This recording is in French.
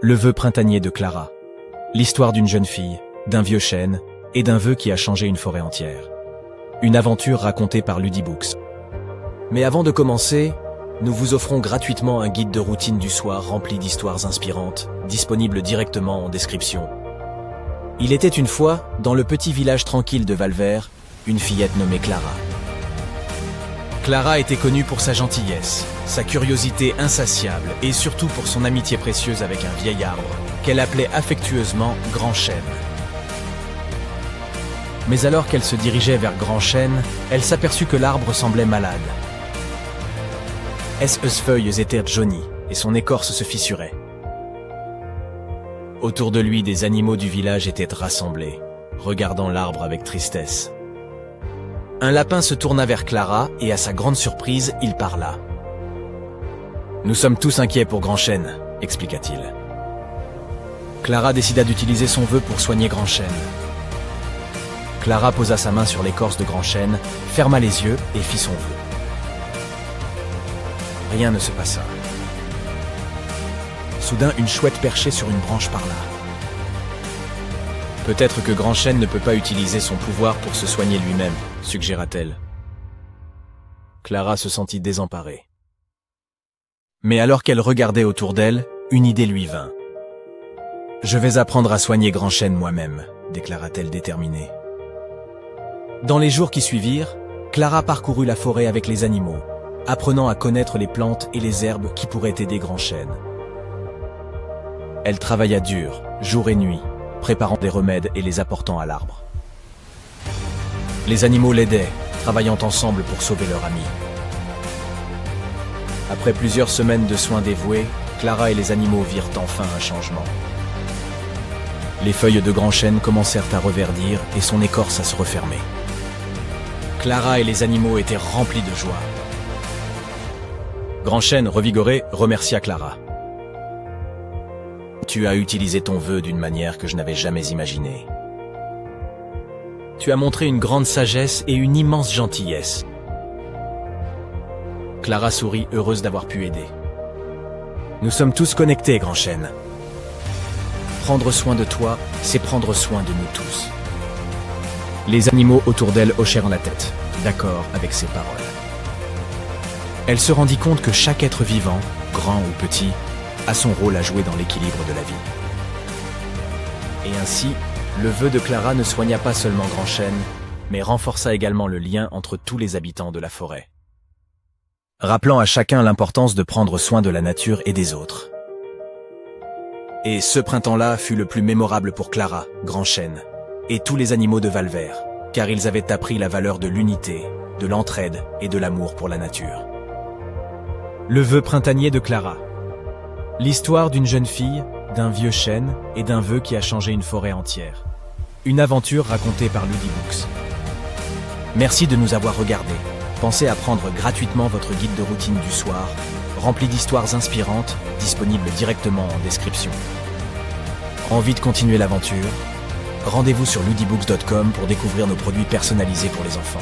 Le vœu printanier de Clara. L'histoire d'une jeune fille, d'un vieux chêne et d'un vœu qui a changé une forêt entière. Une aventure racontée par Ludibooks. Mais avant de commencer, nous vous offrons gratuitement un guide de routine du soir rempli d'histoires inspirantes, disponible directement en description. Il était une fois, dans le petit village tranquille de Valvert, une fillette nommée Clara. Clara était connue pour sa gentillesse, sa curiosité insatiable et surtout pour son amitié précieuse avec un vieil arbre, qu'elle appelait affectueusement Grand Chêne. Mais alors qu'elle se dirigeait vers Grand Chêne, elle s'aperçut que l'arbre semblait malade. Ses feuilles étaient jaunies et son écorce se fissurait. Autour de lui, des animaux du village étaient rassemblés, regardant l'arbre avec tristesse. Un lapin se tourna vers Clara et à sa grande surprise, il parla. « Nous sommes tous inquiets pour Grand Chêne, » expliqua-t-il. Clara décida d'utiliser son vœu pour soigner Grand Chêne. Clara posa sa main sur l'écorce de Grand Chêne, ferma les yeux et fit son vœu. Rien ne se passa. Soudain, une chouette perchée sur une branche parla. « Peut-être que Grand Chêne ne peut pas utiliser son pouvoir pour se soigner lui-même, » suggéra-t-elle. Clara se sentit désemparée. Mais alors qu'elle regardait autour d'elle, une idée lui vint. « Je vais apprendre à soigner Grand Chêne moi-même, » déclara-t-elle déterminée. Dans les jours qui suivirent, Clara parcourut la forêt avec les animaux, apprenant à connaître les plantes et les herbes qui pourraient aider Grand Chêne. Elle travailla dur, jour et nuit, préparant des remèdes et les apportant à l'arbre. Les animaux l'aidaient, travaillant ensemble pour sauver leur ami. Après plusieurs semaines de soins dévoués, Clara et les animaux virent enfin un changement. Les feuilles de Grand Chêne commencèrent à reverdir et son écorce à se refermer. Clara et les animaux étaient remplis de joie. Grand Chêne, revigoré, remercia Clara. « Tu as utilisé ton vœu d'une manière que je n'avais jamais imaginée. Tu as montré une grande sagesse et une immense gentillesse. » Clara sourit, heureuse d'avoir pu aider. « Nous sommes tous connectés, Grand Chêne. Prendre soin de toi, c'est prendre soin de nous tous. » Les animaux autour d'elle hochèrent la tête, d'accord avec ces paroles. Elle se rendit compte que chaque être vivant, grand ou petit, a son rôle à jouer dans l'équilibre de la vie. Et ainsi, le vœu de Clara ne soigna pas seulement Grand Chêne, mais renforça également le lien entre tous les habitants de la forêt, rappelant à chacun l'importance de prendre soin de la nature et des autres. Et ce printemps-là fut le plus mémorable pour Clara, Grand Chêne, et tous les animaux de Valvert, car ils avaient appris la valeur de l'unité, de l'entraide et de l'amour pour la nature. Le vœu printanier de Clara. L'histoire d'une jeune fille, d'un vieux chêne et d'un vœu qui a changé une forêt entière. Une aventure racontée par Ludibooks. Merci de nous avoir regardés. Pensez à prendre gratuitement votre guide de routine du soir, rempli d'histoires inspirantes, disponible directement en description. Envie de continuer l'aventure? Rendez-vous sur ludibooks.com pour découvrir nos produits personnalisés pour les enfants.